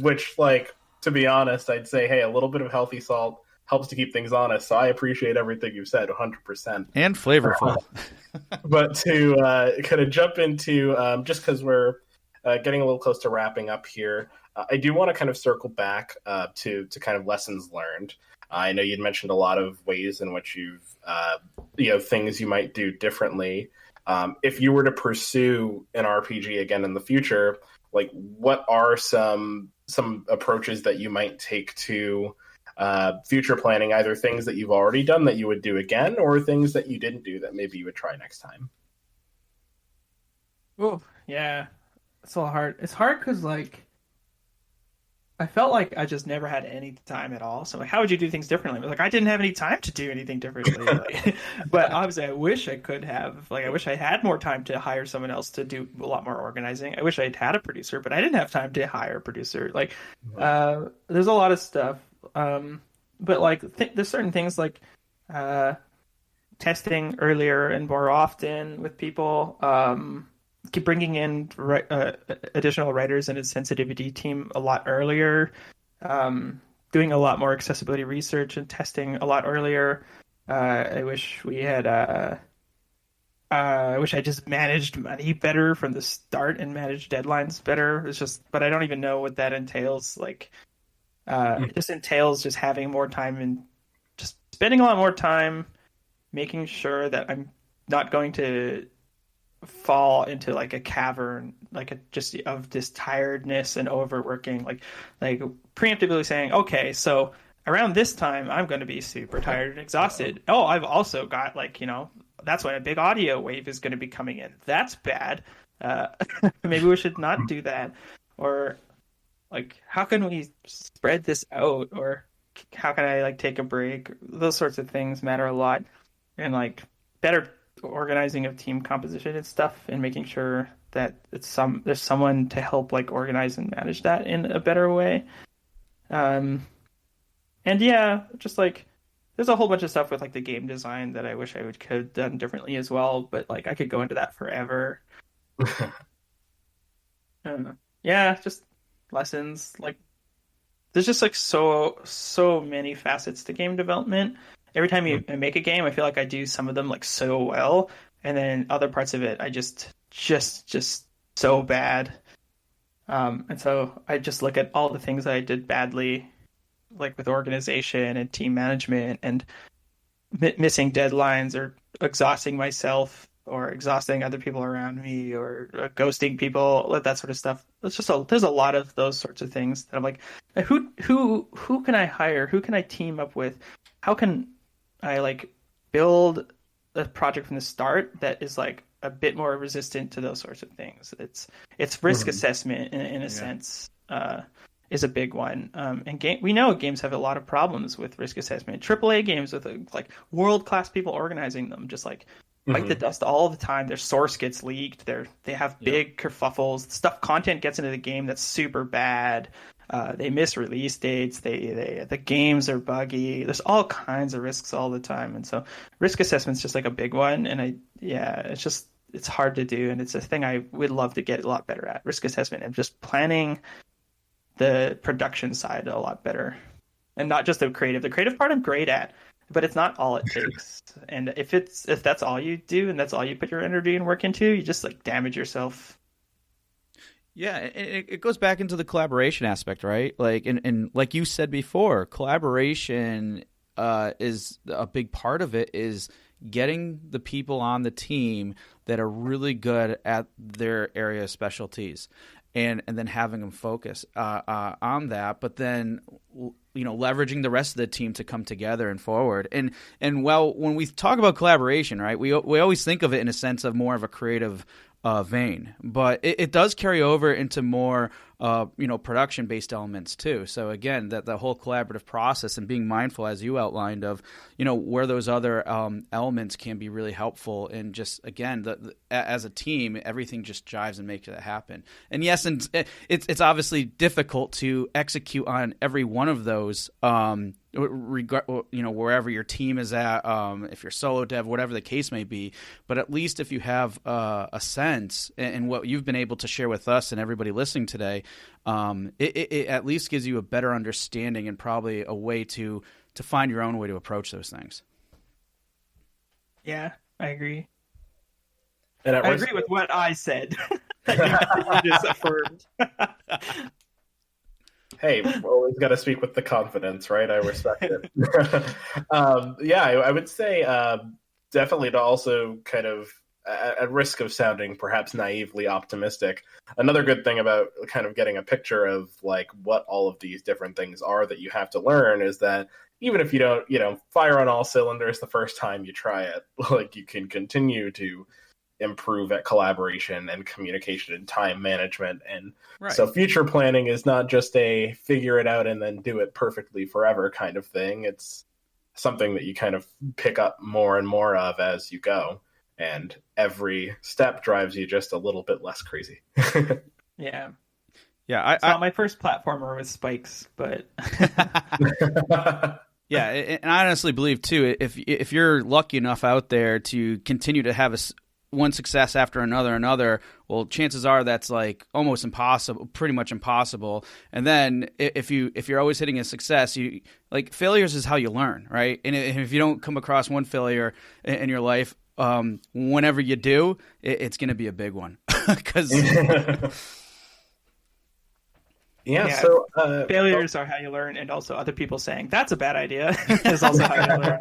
which, like, to be honest, I'd say, hey, a little bit of healthy salt helps to keep things honest. So I appreciate everything you've said, 100%. And flavorful. But to kind of jump into, just because we're getting a little close to wrapping up here, I do want to kind of circle back to kind of lessons learned. I know you'd mentioned a lot of ways in which you've, things you might do differently. If you were to pursue an RPG again in the future, like, what are some approaches that you might take to future planning, either things that you've already done that you would do again, or things that you didn't do that maybe you would try next time? Oh, yeah. It's so hard. It's hard because, like, I felt like I just never had any time at all. So, like, how would you do things differently? Like, I didn't have any time to do anything differently. Like, but obviously, I wish I could have. Like, I wish I had more time to hire someone else to do a lot more organizing. I wish I'd had a producer, but I didn't have time to hire a producer. Like, there's a lot of stuff. But, like, there's certain things like testing earlier and more often with people. Keep bringing in additional writers in a sensitivity team a lot earlier, doing a lot more accessibility research and testing a lot earlier. I wish we had. I wish I just managed money better from the start and managed deadlines better. It's just, but I don't even know what that entails. Like, it just entails just having more time and just spending a lot more time making sure that I'm not going to fall into like a cavern, just of this tiredness and overworking, like preemptively saying, okay, so around this time I'm going to be super tired and exhausted. Oh, I've also got, like, that's when a big audio wave is going to be coming in. That's bad. Maybe we should not do that. Or, like, how can we spread this out? Or how can I, like, take a break? Those sorts of things matter a lot. And, like, better organizing of team composition and stuff, and making sure that there's someone to help, like, organize and manage that in a better way. And yeah, just, like, there's a whole bunch of stuff with, like, the game design that I wish I could have done differently as well, but, like, I could go into that forever. Yeah, just lessons. Like, there's just, like, so many facets to game development. Every time I make a game, I feel like I do some of them, like, so well, and then other parts of it I just so bad. And so I just look at all the things that I did badly, like with organization and team management and missing deadlines, or exhausting myself, or exhausting other people around me, or ghosting people, that sort of stuff. It's just there's a lot of those sorts of things that I'm like, who can I hire? Who can I team up with? How can I, like, build a project from the start that is, like, a bit more resistant to those sorts of things? It's risk assessment in a sense, is a big one. And we know games have a lot of problems with risk assessment. AAA games with, like, world-class people organizing them just, like, bite the dust all the time. Their source gets leaked. They have big kerfuffles. Content gets into the game that's super bad. They miss release dates. The games are buggy. There's all kinds of risks all the time, and so risk assessment's just, like, a big one. And it's hard to do, and it's a thing I would love to get a lot better at. Risk assessment and just planning the production side a lot better, and not just the creative. The creative part I'm great at, but it's not all it takes. And if that's all you do and that's all you put your energy and work into, you just, like, damage yourself. Yeah, it goes back into the collaboration aspect, right? Like, and like you said before, collaboration is a big part of it, is getting the people on the team that are really good at their area of specialties, and then having them focus on that, but then, leveraging the rest of the team to come together and forward. And well, when we talk about collaboration, right, we always think of it in a sense of more of a creative vein, but it does carry over into more production-based elements too. So again, that the whole collaborative process, and being mindful, as you outlined, of where those other elements can be really helpful. And just, again, as a team, everything just jives and makes it happen. And yes, and it's obviously difficult to execute on every one of those wherever your team is at, if you're solo dev, whatever the case may be. But at least if you have a sense, and what you've been able to share with us and everybody listening today, it at least gives you a better understanding and probably a way to find your own way to approach those things. Yeah, I agree. And I agree with what I said. You just affirmed. Hey, we've always got to speak with the confidence, right? I respect it. I would say definitely to also kind of, at risk of sounding perhaps naively optimistic, another good thing about kind of getting a picture of like what all of these different things are that you have to learn is that even if you don't, fire on all cylinders the first time you try it, like you can continue to improve at collaboration and communication and time management. And so future planning is not just a figure it out and then do it perfectly forever kind of thing. It's something that you kind of pick up more and more of as you go. And every step drives you just a little bit less crazy. Yeah. Yeah. It's not my first platformer with spikes, but yeah. And I honestly believe too, if you're lucky enough out there to continue to have one success after another, well, chances are that's like almost impossible, pretty much impossible. And then if you're always hitting a success, you like failures is how you learn, right? And if you don't come across one failure in your life, whenever you do, it's going to be a big one. Because so failures are how you learn, and also other people saying that's a bad idea is also how you learn.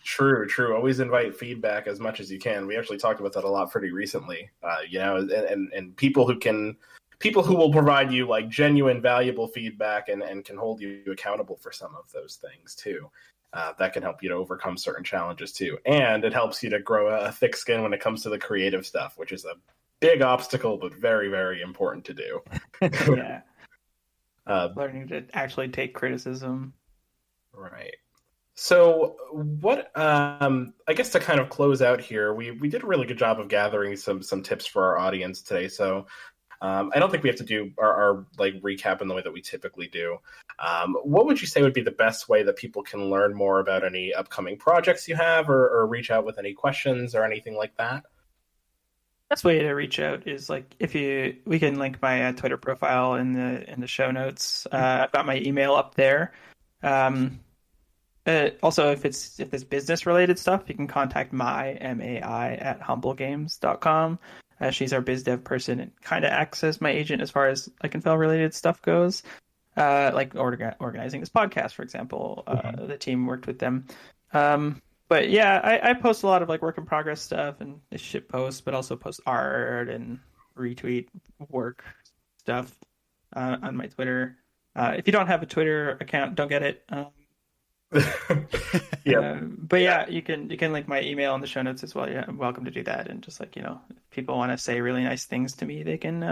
True. Always invite feedback as much as you can. We actually talked about that a lot pretty recently. And people who will provide you like genuine, valuable feedback and can hold you accountable for some of those things too. That can help you to overcome certain challenges too, and it helps you to grow a thick skin when it comes to the creative stuff, which is a big obstacle, but very, very important to do. Yeah. Learning to actually take criticism. Right. So what, I guess to kind of close out here, we did a really good job of gathering some tips for our audience today. So I don't think we have to do our like recap in the way that we typically do. What would you say would be the best way that people can learn more about any upcoming projects you have or reach out with any questions or anything like that? Best way to reach out is like we can link my Twitter profile in the show notes. I've got my email up there. Also, if it's business related stuff, you can contact MAI at humblegames.com. She's our biz dev person and kind of acts as my agent as far as Ikenfelll related stuff goes. Like organizing this podcast, for example. The team worked with them. But yeah, I post a lot of like work in progress stuff and shit posts, but also post art and retweet work stuff on my Twitter. If you don't have a Twitter account, don't get it. But yeah, you can link my email in the show notes as well. Yeah, I'm welcome to do that. And just like, if people want to say really nice things to me, they can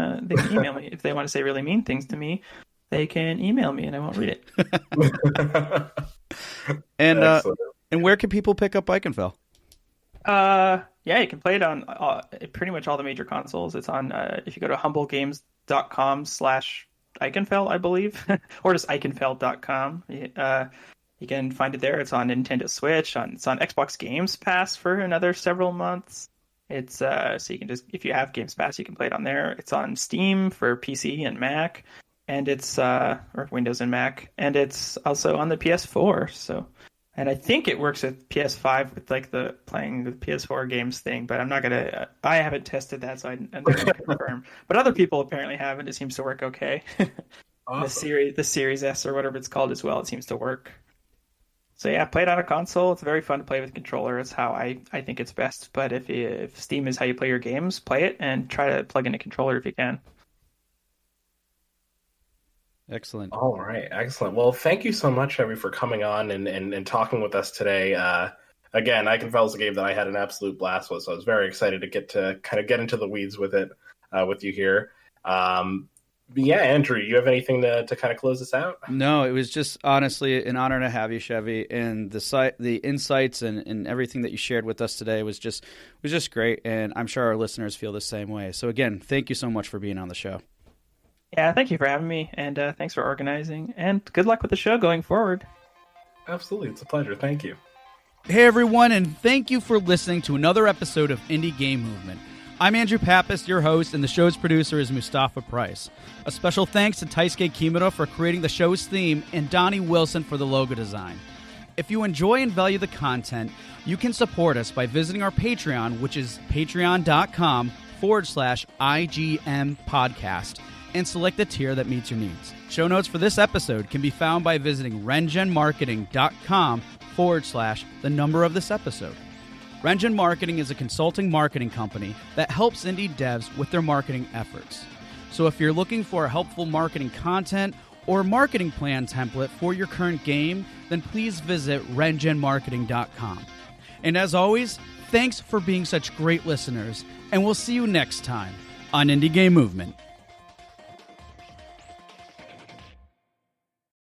email me. If they want to say really mean things to me, they can email me and I won't read it. And where can people pick up Ikenfelll? Yeah, you can play it on pretty much all the major consoles. It's on if you go to humblegames.com/Ikenfelll, I believe, or just Ikenfell.com. You can find it there. It's on Nintendo Switch. It's on Xbox Games Pass for another several months. It's so you can just, if you have Games Pass, you can play it on there. It's on Steam for PC and Mac, and it's or Windows and Mac, and it's also on the PS4. So, and I think it works with PS5 with like the playing the PS4 games thing. But I haven't tested that, so I'm not gonna confirm. But other people apparently have, and it seems to work okay. Awesome. The Series S or whatever it's called as well. It seems to work. So yeah, play it on a console. It's very fun to play with a controller. It's how I think it's best. But if Steam is how you play your games, play it and try to plug in a controller if you can. Excellent. All right, excellent. Well, thank you so much, Chevy, for coming on and talking with us today. Again, Ikenfelll is a game that I had an absolute blast with, so I was very excited to get into the weeds with it with you here. Yeah, Andrew, you have anything to kind of close this out? No, it was just honestly an honor to have you, Chevy, and the insights and everything that you shared with us today was just great, and I'm sure our listeners feel the same way. So again, thank you so much for being on the show. Yeah, thank you for having me, and thanks for organizing, and good luck with the show going forward. Absolutely. It's a pleasure. Thank you. Hey everyone, and thank you for listening to another episode of Indie Game Movement. I'm Andrew Pappas, your host, and the show's producer is Mustapha Price. A special thanks to Taisuke Kimura for creating the show's theme and Donnie Wilson for the logo design. If you enjoy and value the content, you can support us by visiting our Patreon, which is patreon.com/IGM podcast, and select the tier that meets your needs. Show notes for this episode can be found by visiting rengenmarketing.com/the number of this episode. Rengen Marketing is a consulting marketing company that helps indie devs with their marketing efforts. So if you're looking for helpful marketing content or marketing plan template for your current game, then please visit rengenmarketing.com. And as always, thanks for being such great listeners, and we'll see you next time on Indie Game Movement.